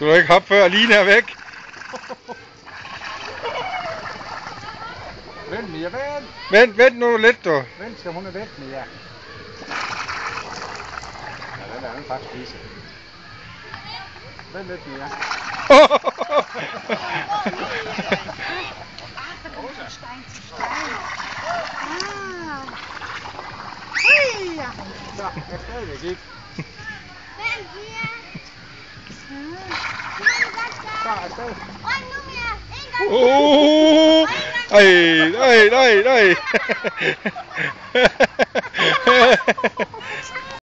Skulle du ikke hoppe før Line er væk? Vent, Mia, vent! Vent nu lidt, du. Vent, skal hun er væk, Mia. Ja, den er den faktisk spise. Vent lidt, Mia. Stein zu Stein. Ui, ja. Så, jeg stadigvæk ikke. Vent hier. Så, afsted. Og nu mere. En gang. Ej.